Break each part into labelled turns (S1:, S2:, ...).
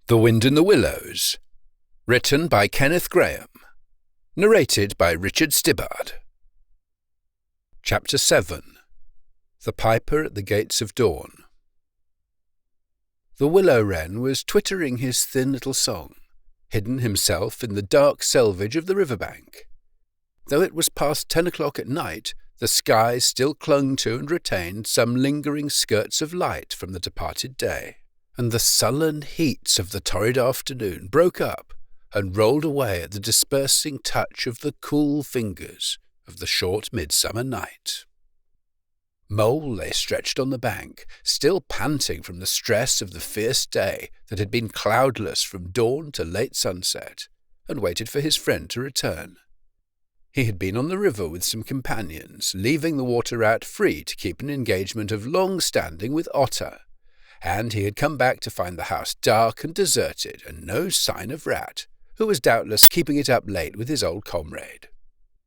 S1: The Wind in the Willows. Written by Kenneth Grahame. Narrated by Richard Stibbard. Chapter 7. The Piper at the Gates of Dawn. The willow wren was twittering his thin little song, hidden himself in the dark selvage of the river-bank. Though it was past 10 o'clock at night, the sky still clung to and retained some lingering skirts of light from the departed day, and the sullen heats of the torrid afternoon broke up and rolled away at the dispersing touch of the cool fingers of the short midsummer night. Mole lay stretched on the bank, still panting from the stress of the fierce day that had been cloudless from dawn to late sunset, and waited for his friend to return. He had been on the river with some companions, leaving the water rat free to keep an engagement of long standing with Otter, and he had come back to find the house dark and deserted, and no sign of Rat, who was doubtless keeping it up late with his old comrade.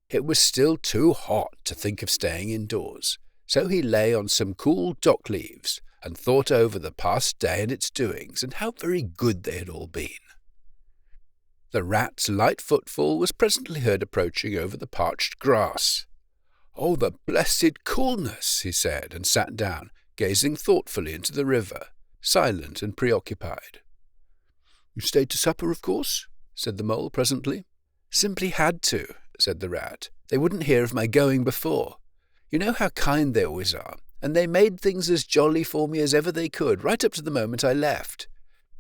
S1: It was still too hot to think of staying indoors, so he lay on some cool dock leaves and thought over the past day and its doings, and how very good they had all been. The rat's light footfall was presently heard approaching over the parched grass. "Oh, the blessed coolness!" he said, and sat down, gazing thoughtfully into the river, silent and preoccupied. "You stayed to supper, of course?" said the mole presently. "Simply had to," said the rat. "They wouldn't hear of my going before. You know how kind they always are, and they made things as jolly for me as ever they could, right up to the moment I left.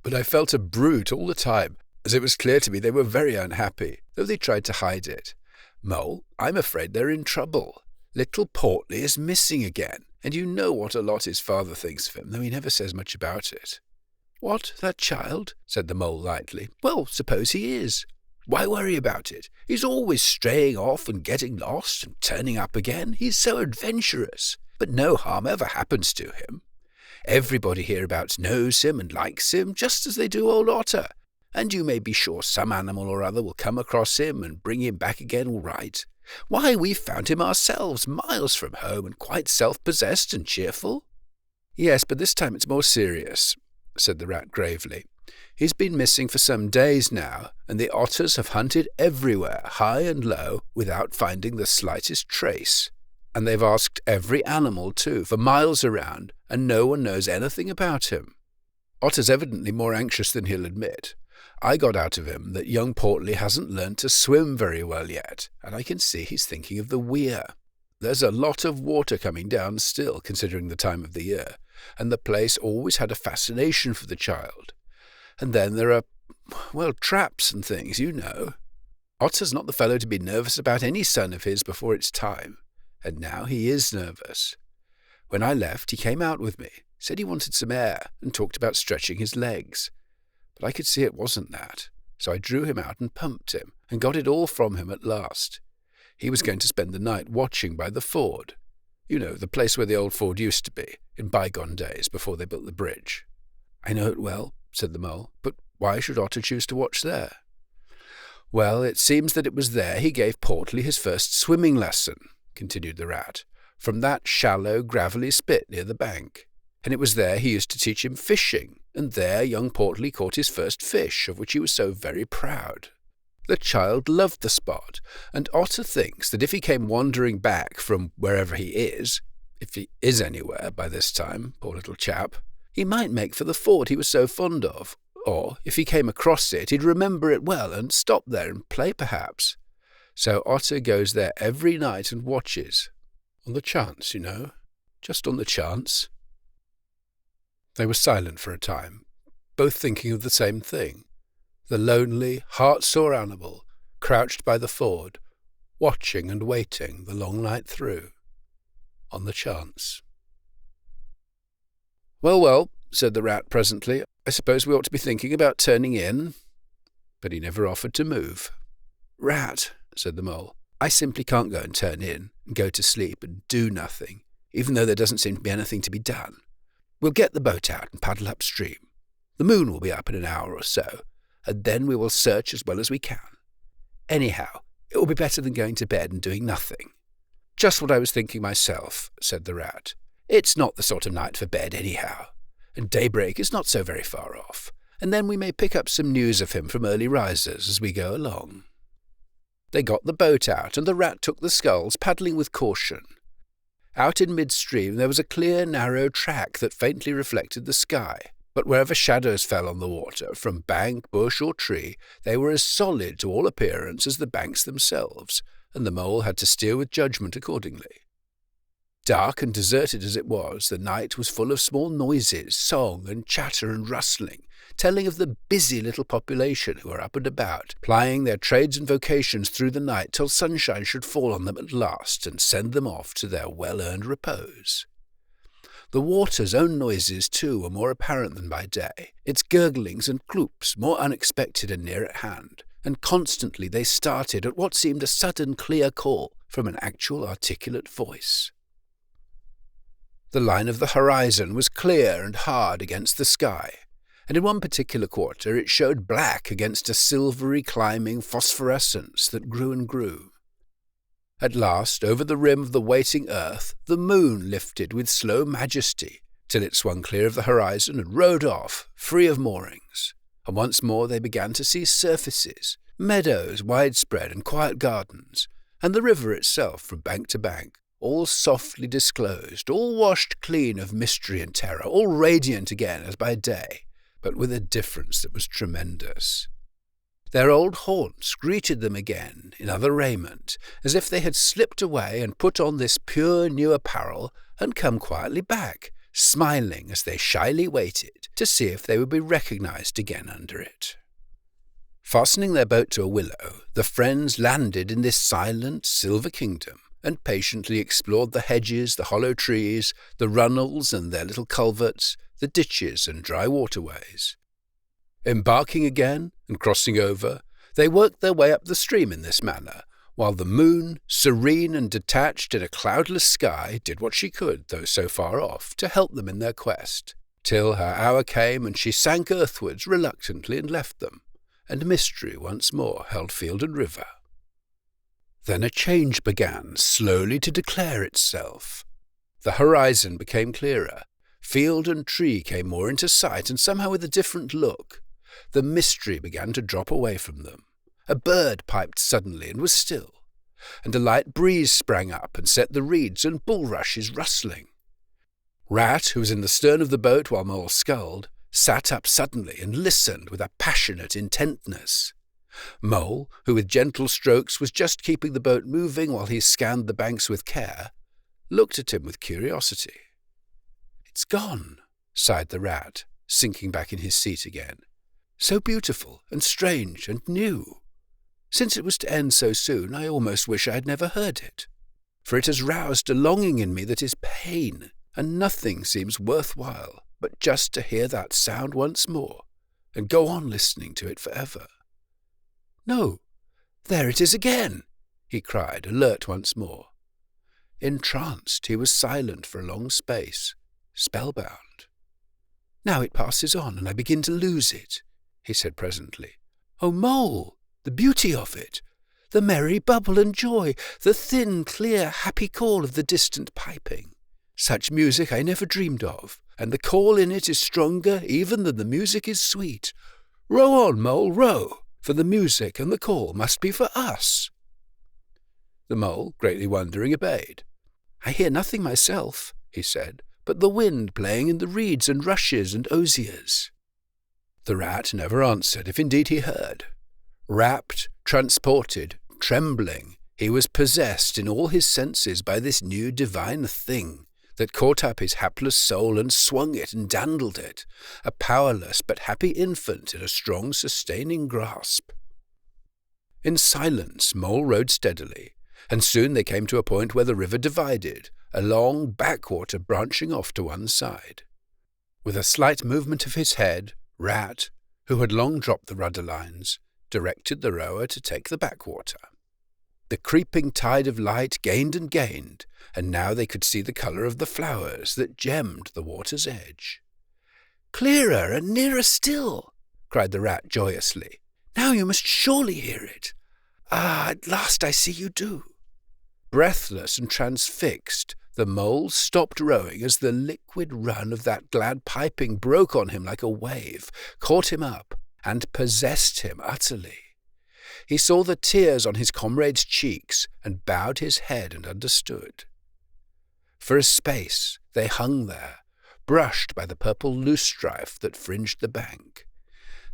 S1: But I felt a brute all the time, as it was clear to me they were very unhappy, though they tried to hide it. Mole, I'm afraid they're in trouble. Little Portly is missing again, and you know what a lot his father thinks of him, though he never says much about it." "What, that child?" said the mole lightly. "Well, suppose he is. Why worry about it? He's always straying off and getting lost and turning up again. He's so adventurous, but no harm ever happens to him. Everybody hereabouts knows him and likes him, just as they do old Otter, and you may be sure some animal or other will come across him and bring him back again all right. Why, we found him ourselves, miles from home, and quite self-possessed and cheerful." "Yes, but this time it's more serious," said the rat gravely. "He's been missing for some days now, and the otters have hunted everywhere, high and low, without finding the slightest trace. And they've asked every animal, too, for miles around, and no one knows anything about him. Otter's evidently more anxious than he'll admit. I got out of him that young Portly hasn't learned to swim very well yet, and I can see he's thinking of the weir. There's a lot of water coming down still, considering the time of the year, and the place always had a fascination for the child. And then there are, well, traps and things, you know. Otter's not the fellow to be nervous about any son of his before it's time, and now he is nervous. When I left, he came out with me, said he wanted some air, and talked about stretching his legs. But I could see it wasn't that, so I drew him out and pumped him, and got it all from him at last. He was going to spend the night watching by the ford. You know, the place where the old ford used to be, in bygone days, before they built the bridge." "I know it well," said the mole, "but why should Otter choose to watch there?" "Well, it seems that it was there he gave Portly his first swimming lesson," continued the rat, "from that shallow, gravelly spit near the bank. And it was there he used to teach him fishing, and there young Portly caught his first fish, of which he was so very proud. The child loved the spot, and Otter thinks that if he came wandering back from wherever he is, if he is anywhere by this time, poor little chap, he might make for the ford he was so fond of, or if he came across it, he'd remember it well and stop there and play perhaps. So Otter goes there every night and watches. On the chance, you know, just on the chance." They were silent for a time, both thinking of the same thing. The lonely, heart-sore animal, crouched by the ford, watching and waiting the long night through, on the chance. Well, said the rat presently, "I suppose we ought to be thinking about turning in." But he never offered to move. "Rat," said the mole, "I simply can't go and turn in, and go to sleep and do nothing, even though there doesn't seem to be anything to be done. We'll get the boat out and paddle upstream. The moon will be up in an hour or so, and then we will search as well as we can. Anyhow, it will be better than going to bed and doing nothing." "Just what I was thinking myself," said the rat. "It's not the sort of night for bed anyhow, and daybreak is not so very far off, and then we may pick up some news of him from early risers as we go along." They got the boat out, and the Rat took the sculls, paddling with caution. Out in midstream there was a clear, narrow track that faintly reflected the sky, but wherever shadows fell on the water, from bank, bush, or tree, they were as solid to all appearance as the banks themselves, and the Mole had to steer with judgment accordingly. Dark and deserted as it was, the night was full of small noises, song and chatter and rustling, telling of the busy little population who were up and about, plying their trades and vocations through the night till sunshine should fall on them at last and send them off to their well-earned repose. The water's own noises, too, were more apparent than by day, its gurglings and cloops more unexpected and near at hand, and constantly they started at what seemed a sudden clear call from an actual articulate voice. The line of the horizon was clear and hard against the sky, and in one particular quarter it showed black against a silvery climbing phosphorescence that grew and grew. At last, over the rim of the waiting earth, the moon lifted with slow majesty, till it swung clear of the horizon and rode off, free of moorings, and once more they began to see surfaces, meadows widespread and quiet gardens, and the river itself from bank to bank, all softly disclosed, all washed clean of mystery and terror, all radiant again as by day, but with a difference that was tremendous. Their old haunts greeted them again in other raiment, as if they had slipped away and put on this pure new apparel and come quietly back, smiling as they shyly waited to see if they would be recognized again under it. Fastening their boat to a willow, the friends landed in this silent silver kingdom, and patiently explored the hedges, the hollow trees, the runnels and their little culverts, the ditches and dry waterways. Embarking again and crossing over, they worked their way up the stream in this manner, while the moon, serene and detached in a cloudless sky, did what she could, though so far off, to help them in their quest, till her hour came and she sank earthwards reluctantly and left them, and mystery once more held field and river. Then a change began slowly to declare itself. The horizon became clearer, field and tree came more into sight, and somehow with a different look. The mystery began to drop away from them. A bird piped suddenly and was still, and a light breeze sprang up and set the reeds and bulrushes rustling. Rat, who was in the stern of the boat while Mole sculled, sat up suddenly and listened with a passionate intentness. Mole, who with gentle strokes was just keeping the boat moving while he scanned the banks with care, looked at him with curiosity. "It's gone," sighed the Rat, sinking back in his seat again. "So beautiful and strange and new. Since it was to end so soon, I almost wish I had never heard it, for it has roused a longing in me that is pain, and nothing seems worthwhile but just to hear that sound once more, and go on listening to it forever. No, there it is again," he cried, alert once more. Entranced, he was silent for a long space, spellbound. "Now it passes on, and I begin to lose it," he said presently. "Oh, Mole, the beauty of it! The merry bubble and joy, the thin, clear, happy call of the distant piping. Such music I never dreamed of, and the call in it is stronger even than the music is sweet. Row on, Mole, row, for the music and the call must be for us." The Mole, greatly wondering, obeyed. "I hear nothing myself," he said, "but the wind playing in the reeds and rushes and osiers." The Rat never answered, if indeed he heard. Rapt, transported, trembling, he was possessed in all his senses by this new divine thing that caught up his hapless soul and swung it and dandled it, a powerless but happy infant in a strong sustaining grasp. In silence Mole rowed steadily, and soon they came to a point where the river divided, a long backwater branching off to one side. With a slight movement of his head, Rat, who had long dropped the rudder lines, directed the rower to take the backwater. The creeping tide of light gained and gained, and now they could see the colour of the flowers that gemmed the water's edge. "Clearer and nearer still!" cried the Rat joyously. "Now you must surely hear it. Ah, at last I see you do." Breathless and transfixed, The mole stopped rowing as the liquid run of that glad piping broke on him like a wave, caught him up, and possessed him utterly. He saw the tears on his comrade's cheeks, and bowed his head and understood. For a space they hung there, brushed by the purple loosestrife that fringed the bank.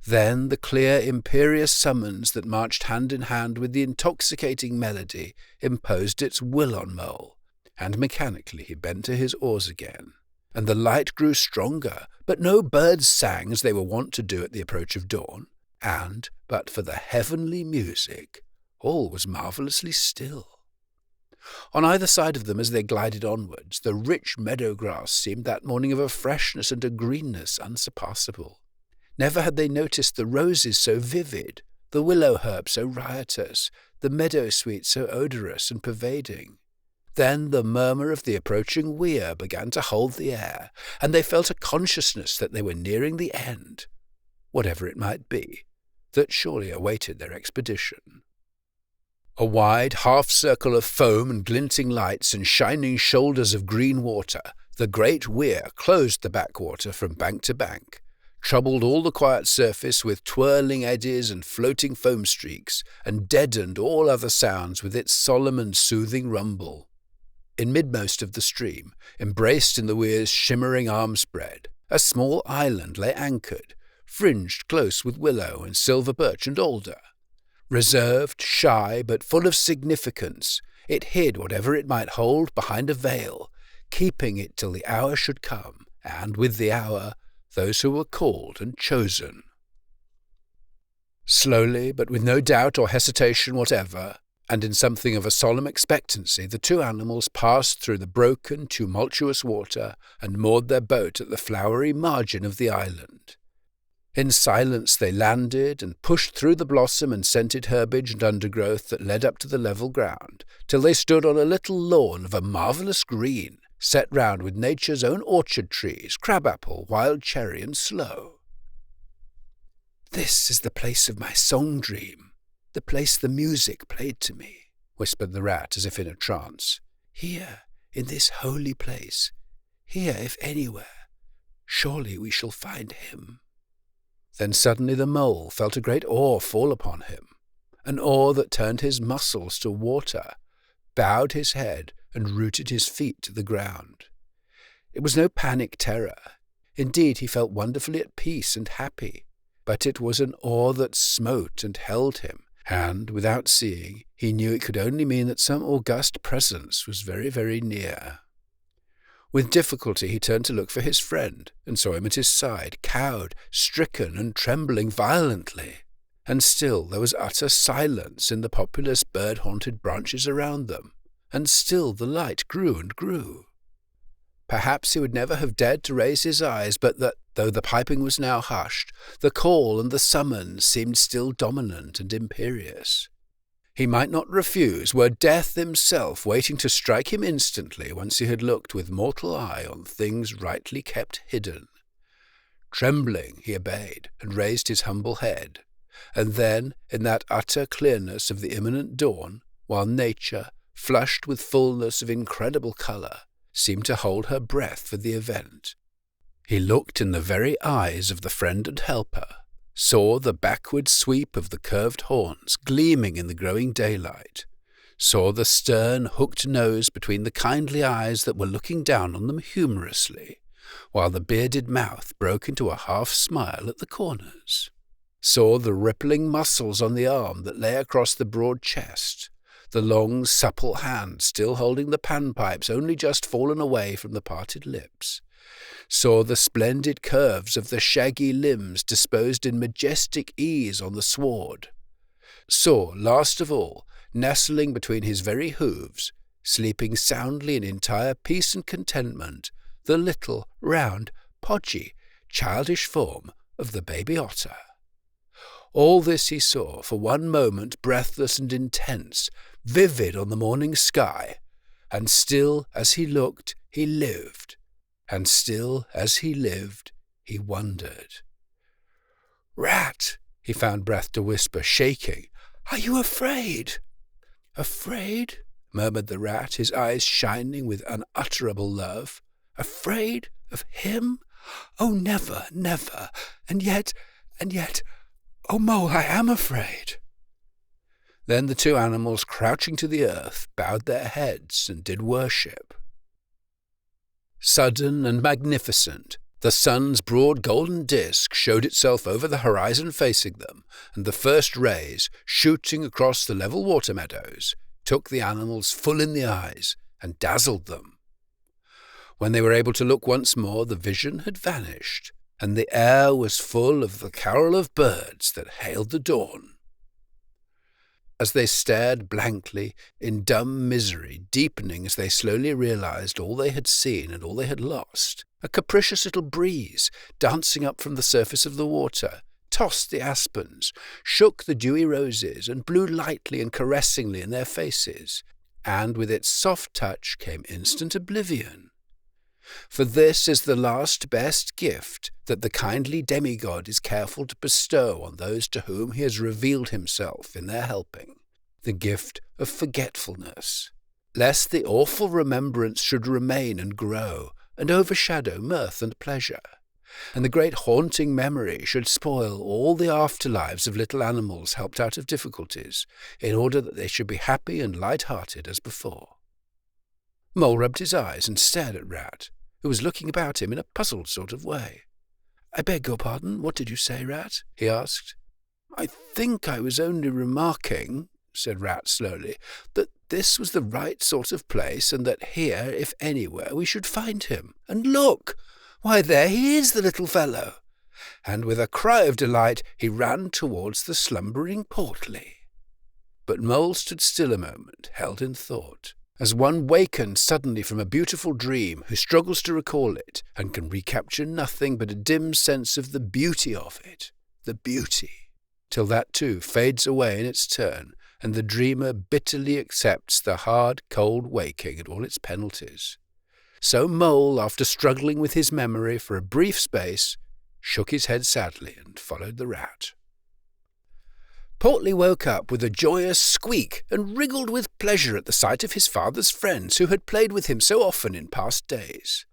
S1: Then the clear, imperious summons that marched hand in hand with the intoxicating melody imposed its will on Mole, and mechanically he bent to his oars again, and the light grew stronger, but no birds sang as they were wont to do at the approach of dawn, and, but for the heavenly music, all was marvellously still. On either side of them as they glided onwards, the rich meadow grass seemed that morning of a freshness and a greenness unsurpassable. Never had they noticed the roses so vivid, the willow herb so riotous, the meadow sweet so odorous and pervading. Then the murmur of the approaching weir began to hold the air, and they felt a consciousness that they were nearing the end, whatever it might be, that surely awaited their expedition. A wide half-circle of foam and glinting lights and shining shoulders of green water, the great weir closed the backwater from bank to bank, troubled all the quiet surface with twirling eddies and floating foam streaks, and deadened all other sounds with its solemn and soothing rumble. In midmost of the stream, embraced in the weir's shimmering arm-spread, a small island lay anchored, fringed close with willow and silver birch and alder. Reserved, shy, but full of significance, it hid whatever it might hold behind a veil, keeping it till the hour should come, and with the hour, those who were called and chosen. Slowly, but with no doubt or hesitation whatever, and in something of a solemn expectancy, the two animals passed through the broken, tumultuous water and moored their boat at the flowery margin of the island. In silence they landed and pushed through the blossom and scented herbage and undergrowth that led up to the level ground, till they stood on a little lawn of a marvellous green, set round with nature's own orchard trees, crabapple, wild cherry, and sloe. "This is the place of my song-dream, the place the music played to me," whispered the rat as if in a trance. "Here, in this holy place, here if anywhere, surely we shall find him." Then suddenly the mole felt a great awe fall upon him, an awe that turned his muscles to water, bowed his head, and rooted his feet to the ground. It was no panic terror. Indeed, he felt wonderfully at peace and happy, but it was an awe that smote and held him, and, without seeing, he knew it could only mean that some august presence was very, very near. With difficulty he turned to look for his friend, and saw him at his side, cowed, stricken, and trembling violently. And still there was utter silence in the populous bird-haunted branches around them, and still the light grew and grew. Perhaps he would never have dared to raise his eyes, but that, though the piping was now hushed, the call and the summons seemed still dominant and imperious. He might not refuse, were death himself waiting to strike him instantly once he had looked with mortal eye on things rightly kept hidden. Trembling, he obeyed, and raised his humble head, and then, in that utter clearness of the imminent dawn, while nature, flushed with fullness of incredible colour, seemed to hold her breath for the event, he looked in the very eyes of the friend and helper, saw the backward sweep of the curved horns gleaming in the growing daylight, saw the stern, hooked nose between the kindly eyes that were looking down on them humorously, while the bearded mouth broke into a half-smile at the corners, saw the rippling muscles on the arm that lay across the broad chest, the long, supple hand still holding the panpipes only just fallen away from the parted lips, saw the splendid curves of the shaggy limbs disposed in majestic ease on the sward, saw, last of all, nestling between his very hooves, sleeping soundly in entire peace and contentment, the little, round, podgy, childish form of the baby otter. All this he saw for one moment, breathless and intense, vivid on the morning sky, and still as he looked he lived, and still as he lived he wondered. "Rat," he found breath to whisper, shaking, "are you afraid?" "Afraid?" murmured the rat, his eyes shining with unutterable love. "Afraid of him? Oh, never, never! And yet, oh, Mole, I am afraid." Then the two animals, crouching to the earth, bowed their heads and did worship. Sudden and magnificent, the sun's broad golden disk showed itself over the horizon facing them, and the first rays, shooting across the level water meadows, took the animals full in the eyes and dazzled them. When they were able to look once more, the vision had vanished, and the air was full of the carol of birds that hailed the dawn. As they stared blankly, in dumb misery, deepening as they slowly realized all they had seen and all they had lost, a capricious little breeze, dancing up from the surface of the water, tossed the aspens, shook the dewy roses, and blew lightly and caressingly in their faces, and with its soft touch came instant oblivion. For this is the last best gift that the kindly demigod is careful to bestow on those to whom he has revealed himself in their helping, the gift of forgetfulness, lest the awful remembrance should remain and grow, and overshadow mirth and pleasure, and the great haunting memory should spoil all the afterlives of little animals helped out of difficulties, in order that they should be happy and light-hearted as before. Mole rubbed his eyes and stared at Rat, who was looking about him in a puzzled sort of way. "I beg your pardon, what did you say, Rat?" he asked. "I think I was only remarking," said Rat slowly, "that this was the right sort of place, and that here, if anywhere, we should find him. And look! Why, there he is, the little fellow!" And with a cry of delight he ran towards the slumbering Portly. But Mole stood still a moment, held in thought, as one wakened suddenly from a beautiful dream who struggles to recall it and can recapture nothing but a dim sense of the beauty of it, the beauty, till that too fades away in its turn, and the dreamer bitterly accepts the hard, cold waking and all its penalties. So Mole, after struggling with his memory for a brief space, shook his head sadly and followed the rat. Portly woke up with a joyous squeak and wriggled with pleasure at the sight of his father's friends who had played with him so often in past days.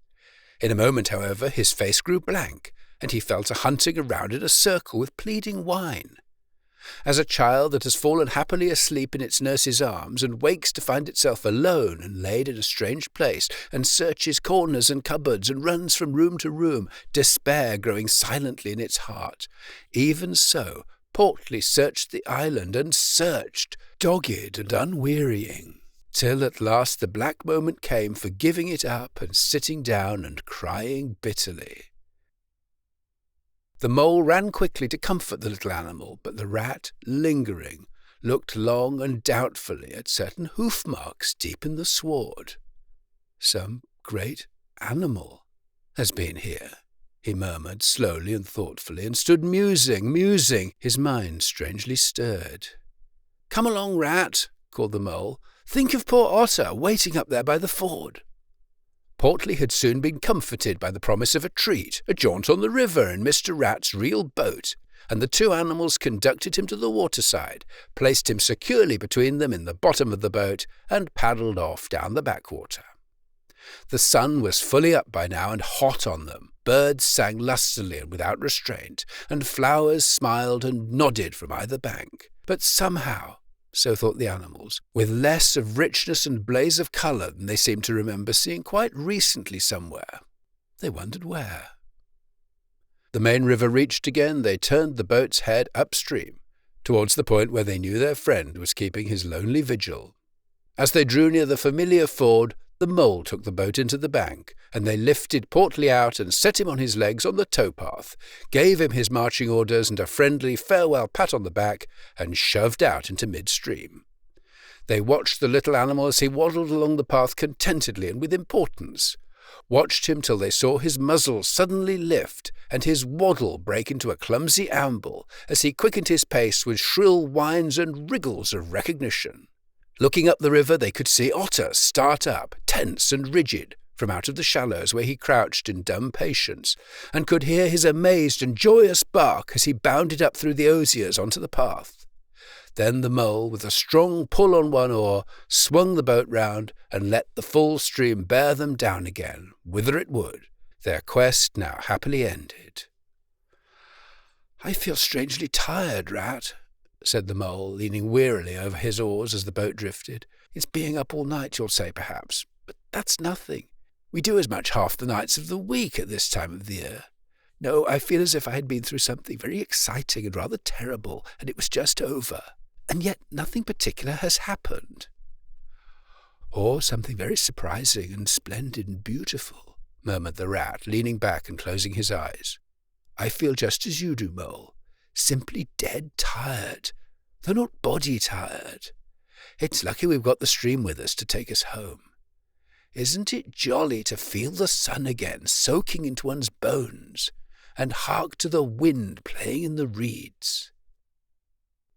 S1: In a moment, however, his face grew blank, and he fell to hunting around in a circle with pleading whine. As a child that has fallen happily asleep in its nurse's arms and wakes to find itself alone and laid in a strange place, and searches corners and cupboards and runs from room to room, despair growing silently in its heart, even so Portly searched the island and searched, dogged and unwearying, till at last the black moment came for giving it up and sitting down and crying bitterly. The Mole ran quickly to comfort the little animal, but the rat, lingering, looked long and doubtfully at certain hoof marks deep in the sward. "Some great animal has been here," he murmured slowly and thoughtfully, and stood musing, his mind strangely stirred. "Come along, Rat," called the Mole. "Think of poor Otter waiting up there by the ford." Portly had soon been comforted by the promise of a treat, a jaunt on the river in Mr. Rat's real boat, and the two animals conducted him to the waterside, placed him securely between them in the bottom of the boat, and paddled off down the backwater. The sun was fully up by now and hot on them. Birds sang lustily and without restraint, and flowers smiled and nodded from either bank. But somehow, so thought the animals, with less of richness and blaze of colour than they seemed to remember seeing quite recently somewhere. They wondered where. The main river reached again, they turned the boat's head upstream, towards the point where they knew their friend was keeping his lonely vigil. As they drew near the familiar ford, the Mole took the boat into the bank, and they lifted Portly out and set him on his legs on the towpath, gave him his marching orders and a friendly farewell pat on the back, and shoved out into midstream. They watched the little animal as he waddled along the path contentedly and with importance, watched him till they saw his muzzle suddenly lift and his waddle break into a clumsy amble as he quickened his pace with shrill whines and wriggles of recognition. Looking up the river, they could see Otter start up, tense and rigid, from out of the shallows where he crouched in dumb patience, and could hear his amazed and joyous bark as he bounded up through the osiers onto the path. Then the Mole, with a strong pull on one oar, swung the boat round and let the full stream bear them down again, whither it would, their quest now happily ended. "I feel strangely tired, Rat," said the Mole, leaning wearily over his oars as the boat drifted. "It's being up all night, you'll say, perhaps, but that's nothing. We do as much half the nights of the week at this time of the year. No, I feel as if I had been through something very exciting and rather terrible, and it was just over. And yet nothing particular has happened." "Or something very surprising and splendid and beautiful," murmured the Rat, leaning back and closing his eyes. "I feel just as you do, Mole, simply dead tired, though not body tired. It's lucky we've got the stream with us to take us home. Isn't it jolly to feel the sun again soaking into one's bones, and hark to the wind playing in the reeds?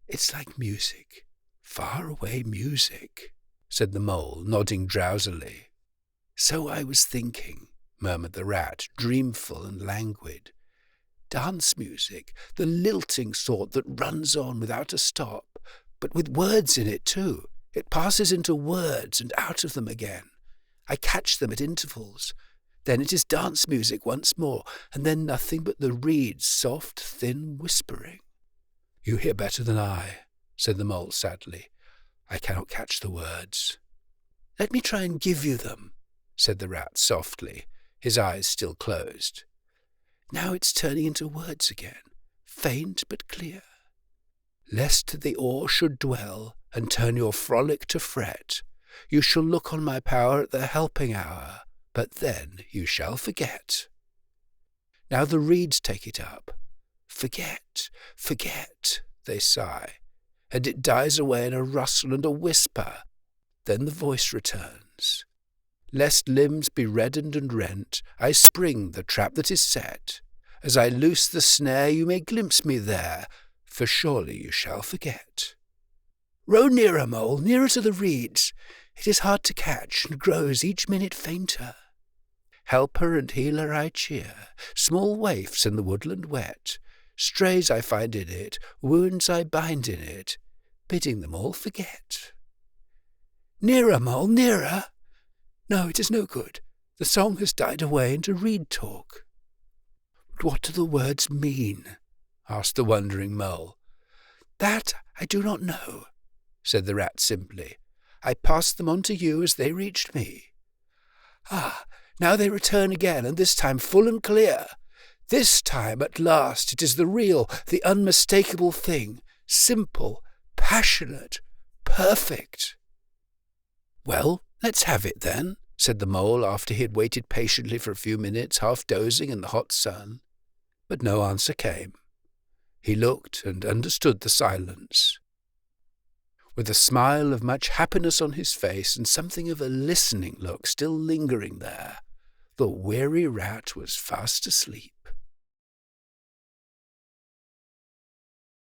S1: It's like music, far-away music," said the Mole, nodding drowsily. "So I was thinking," murmured the Rat, dreamful and languid. "Dance music, the lilting sort that runs on without a stop, but with words in it too. It passes into words and out of them again. I catch them at intervals. Then it is dance music once more, and then nothing but the reeds' soft, thin whispering." "You hear better than I," said the Mole sadly. "I cannot catch the words." "Let me try and give you them," said the Rat softly, his eyes still closed. "Now it's turning into words again, faint but clear. Lest the oar should dwell, and turn your frolic to fret, you shall look on my power at the helping hour, but then you shall forget. Now the reeds take it up. Forget, forget, they sigh, and it dies away in a rustle and a whisper. Then the voice returns. Lest limbs be reddened and rent, I spring the trap that is set. As I loose the snare, you may glimpse me there, for surely you shall forget. Row nearer, Mole, nearer to the reeds. It is hard to catch, and grows each minute fainter. Helper and healer I cheer, small waifs in the woodland wet. Strays I find in it, wounds I bind in it, bidding them all forget. Nearer, Mole, nearer! No, it is no good. The song has died away into reed talk. But what do the words mean? Asked the wondering Mole. That I do not know, said the Rat simply. I passed them on to you as they reached me. Ah, now they return again, and this time full and clear. This time, at last, it is the real, the unmistakable thing, simple, passionate, perfect. Well, let's have it then, said the Mole after he had waited patiently for a few minutes, half dozing in the hot sun. But no answer came. He looked and understood the silence. With a smile of much happiness on his face and something of a listening look still lingering there, the weary Rat was fast asleep.